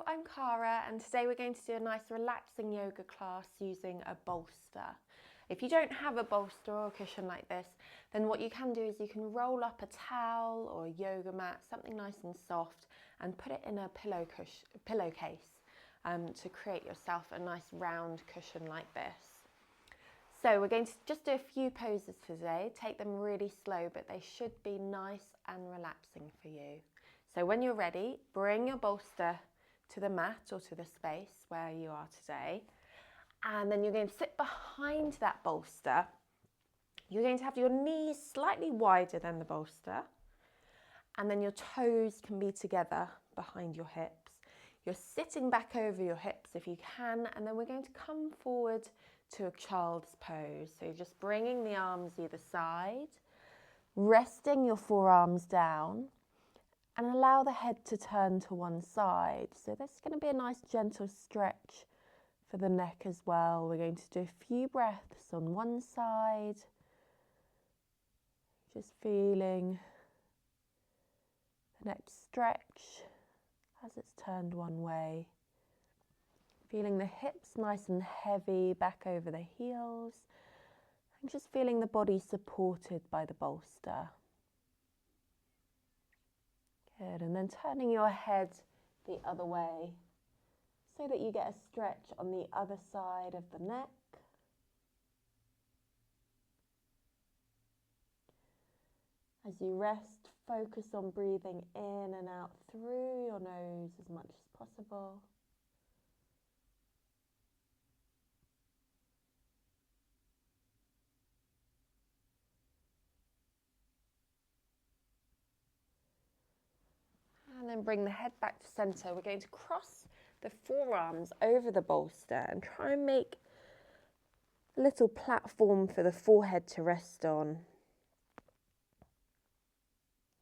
I'm Cara, and today we're going to do a nice relaxing yoga class using a bolster. If you don't have a bolster or a cushion like this, then what you can do is you can roll up a towel or a yoga mat, something nice and soft, and put it in a pillowcase to create yourself a nice round cushion like this. So we're going to just do a few poses today. Take them really slow, but they should be nice and relaxing for you. So when you're ready, bring your bolster to the mat or to the space where you are today. And then you're going to sit behind that bolster. You're going to have your knees slightly wider than the bolster. And then your toes can be together behind your hips. You're sitting back over your hips if you can. And then we're going to come forward to a child's pose. So you're just bringing the arms either side, resting your forearms down, and allow the head to turn to one side. So there's going to be a nice gentle stretch for the neck as well. We're going to do a few breaths on one side, just feeling the neck stretch as it's turned one way. Feeling the hips nice and heavy back over the heels, and just feeling the body supported by the bolster. Good, and then turning your head the other way so that you get a stretch on the other side of the neck. As you rest, focus on breathing in and out through your nose as much as possible. And then bring the head back to center. We're going to cross the forearms over the bolster and try and make a little platform for the forehead to rest on.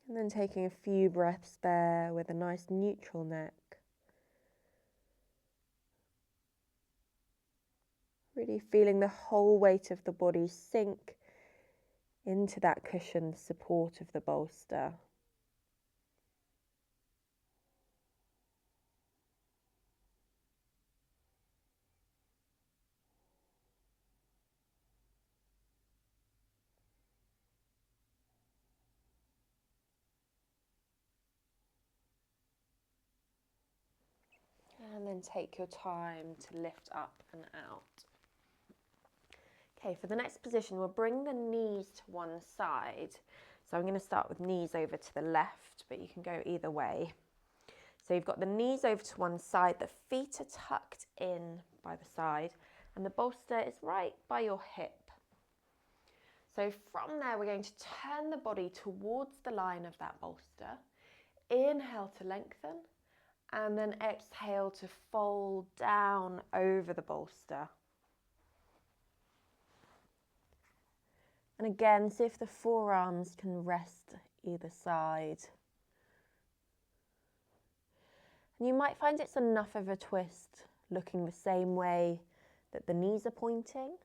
And then taking a few breaths there with a nice neutral neck. Really feeling the whole weight of the body sink into that cushioned support of the bolster. And then take your time to lift up and out. Okay, for the next position, we'll bring the knees to one side. So I'm going to start with knees over to the left, but you can go either way. So you've got the knees over to one side, the feet are tucked in by the side, and the bolster is right by your hip. So from there, we're going to turn the body towards the line of that bolster. Inhale to lengthen, and then exhale to fold down over the bolster. And again, see if the forearms can rest either side. And you might find it's enough of a twist looking the same way that the knees are pointing.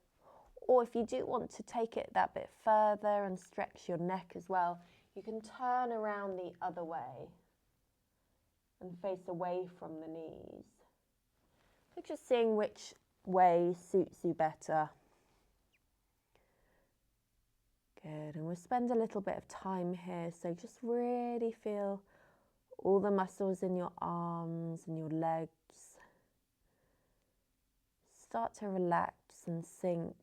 Or if you do want to take it that bit further and stretch your neck as well, you can turn around the other way and face away from the knees. So just seeing which way suits you better. Good, and we'll spend a little bit of time here, so just really feel all the muscles in your arms and your legs start to relax and sink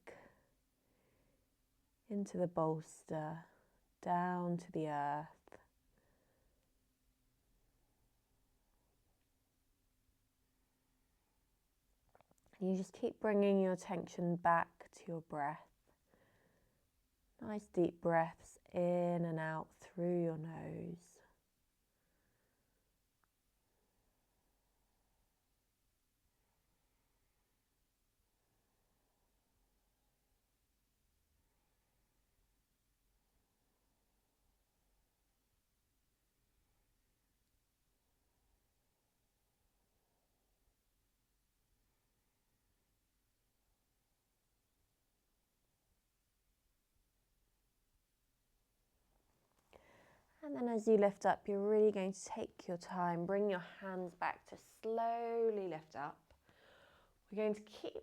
into the bolster, down to the earth. And you just keep bringing your attention back to your breath. Nice deep breaths in and out through your nose. And then as you lift up, you're really going to take your time, bring your hands back to slowly lift up. We're going to keep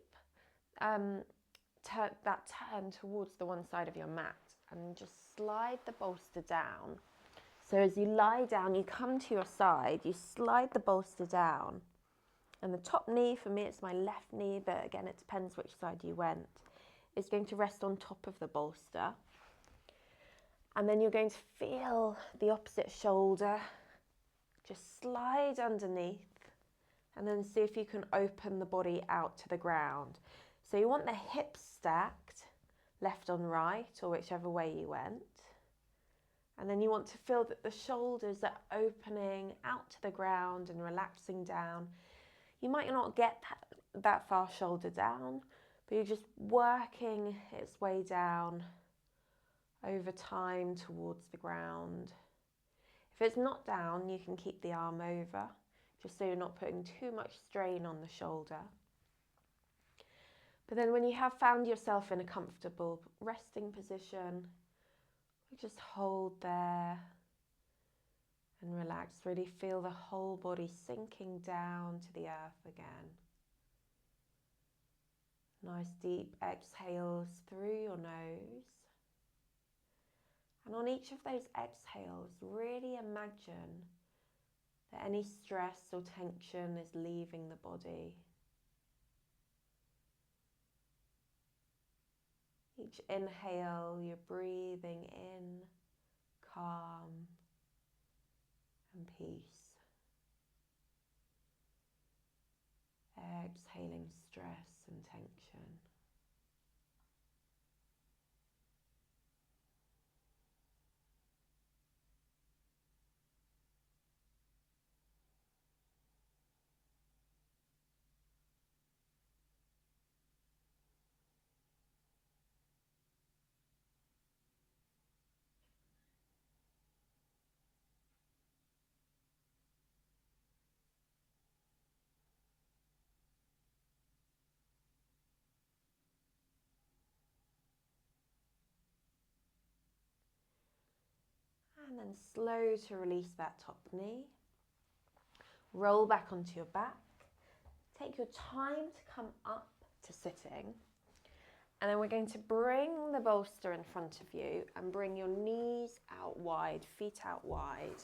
that turn towards the one side of your mat and just slide the bolster down. So as you lie down, you come to your side, you slide the bolster down. And the top knee, for me it's my left knee, but again it depends which side you went, is going to rest on top of the bolster. And then you're going to feel the opposite shoulder just slide underneath, and then see if you can open the body out to the ground. So you want the hips stacked, left on right, or whichever way you went. And then you want to feel that the shoulders are opening out to the ground and relaxing down. You might not get that far shoulder down, but you're just working its way down over time towards the ground. If it's not down, you can keep the arm over, just so you're not putting too much strain on the shoulder. But then when you have found yourself in a comfortable resting position, just hold there and relax. Really feel the whole body sinking down to the earth again. Nice deep exhales through your nose. And on each of those exhales, really imagine that any stress or tension is leaving the body. Each inhale, you're breathing in calm and peace. Exhaling stress and tension. And then slow to release that top knee. Roll back onto your back. Take your time to come up to sitting. And then we're going to bring the bolster in front of you and bring your knees out wide, feet out wide.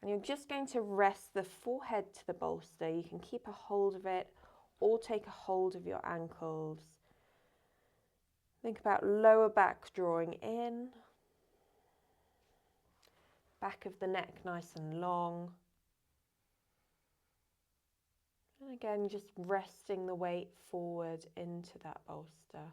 And you're just going to rest the forehead to the bolster. You can keep a hold of it or take a hold of your ankles. Think about lower back drawing in. Back of the neck nice and long. And again, just resting the weight forward into that bolster.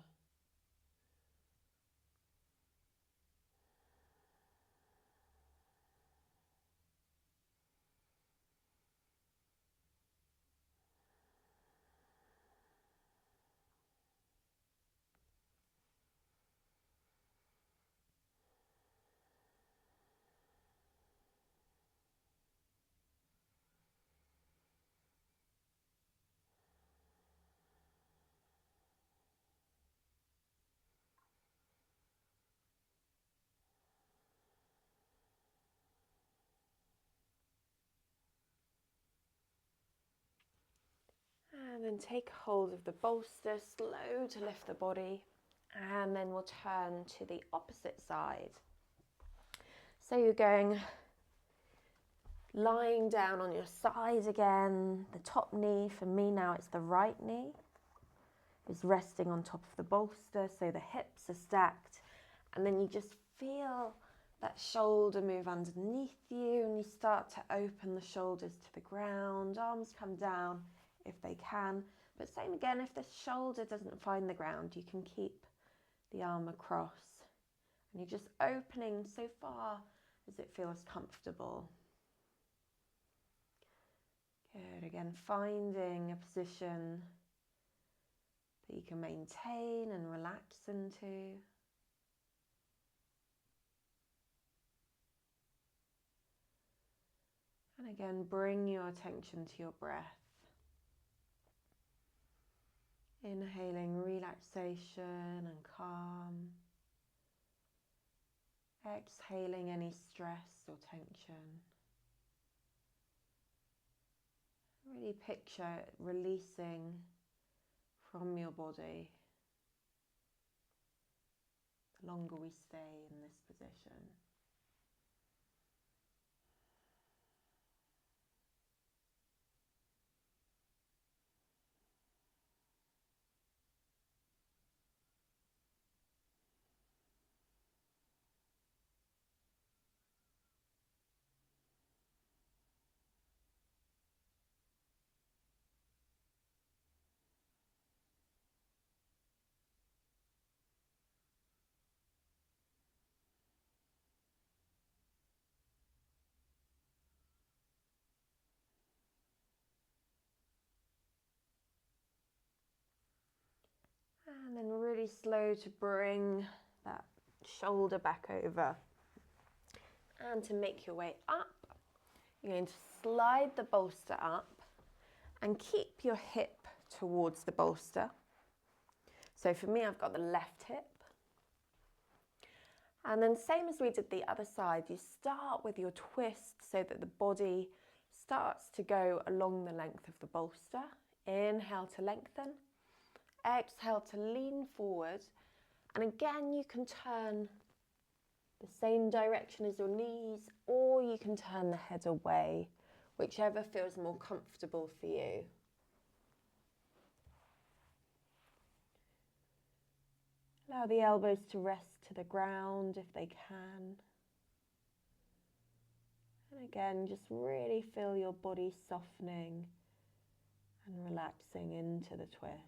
And then take hold of the bolster, slow to lift the body, and then we'll turn to the opposite side. So you're going, lying down on your side again, the top knee, for me now it's the right knee, is resting on top of the bolster, so the hips are stacked, and then you just feel that shoulder move underneath you, and you start to open the shoulders to the ground, arms come down if they can, but same again, if the shoulder doesn't find the ground, you can keep the arm across, and you're just opening so far as it feels comfortable. Good, again, finding a position that you can maintain and relax into. And again, bring your attention to your breath. Inhaling relaxation and calm. Exhaling any stress or tension. Really picture it releasing from your body the longer we stay in this position. And then really slow to bring that shoulder back over. And to make your way up, you're going to slide the bolster up and keep your hip towards the bolster. So for me, I've got the left hip. And then same as we did the other side, you start with your twist so that the body starts to go along the length of the bolster. Inhale to lengthen. Exhale to lean forward. And again, you can turn the same direction as your knees, or you can turn the head away, whichever feels more comfortable for you. Allow the elbows to rest to the ground if they can. And again, just really feel your body softening and relaxing into the twist.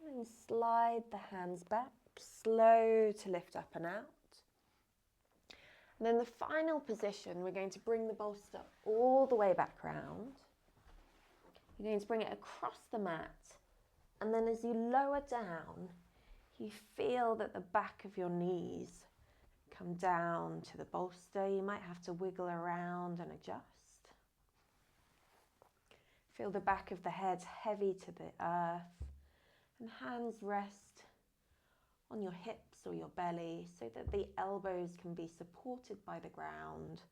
And slide the hands back, slow to lift up and out. And then the final position, we're going to bring the bolster all the way back round. You're going to bring it across the mat. And then as you lower down, you feel that the back of your knees come down to the bolster. You might have to wiggle around and adjust. Feel the back of the head heavy to the earth. And hands rest on your hips or your belly so that the elbows can be supported by the ground.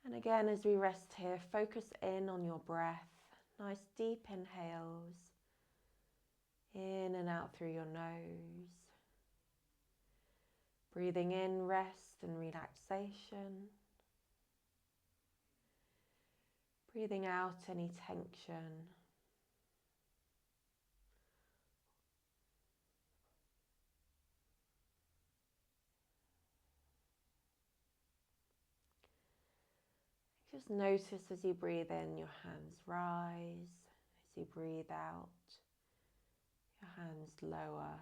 And again, as we rest here, focus in on your breath. Nice deep inhales, in and out through your nose. Breathing in rest and relaxation. Breathing out any tension. Just notice as you breathe in, your hands rise. As you breathe out, your hands lower.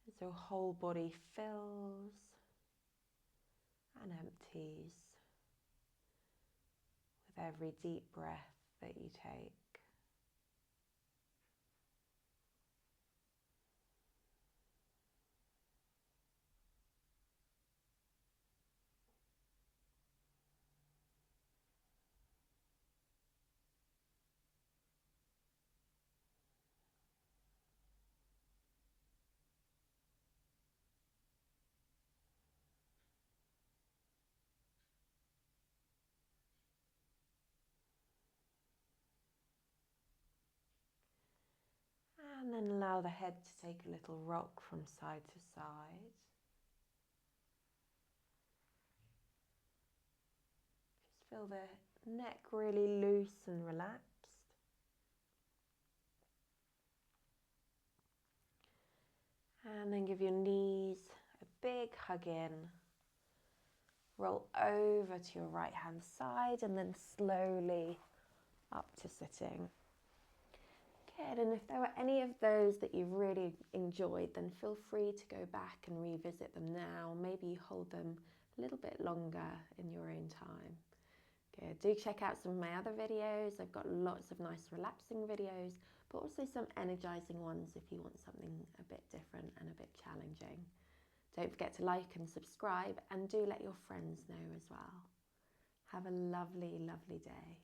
As your whole body fills and empties with every deep breath that you take. And then allow the head to take a little rock from side to side. Feel the neck really loose and relaxed. And then give your knees a big hug in. Roll over to your right hand side and then slowly up to sitting. Good, and if there were any of those that you really enjoyed, then feel free to go back and revisit them now. Maybe you hold them a little bit longer in your own time. Good, do check out some of my other videos. I've got lots of nice relaxing videos, but also some energizing ones if you want something a bit different and a bit challenging. Don't forget to like and subscribe, and do let your friends know as well. Have a lovely, lovely day.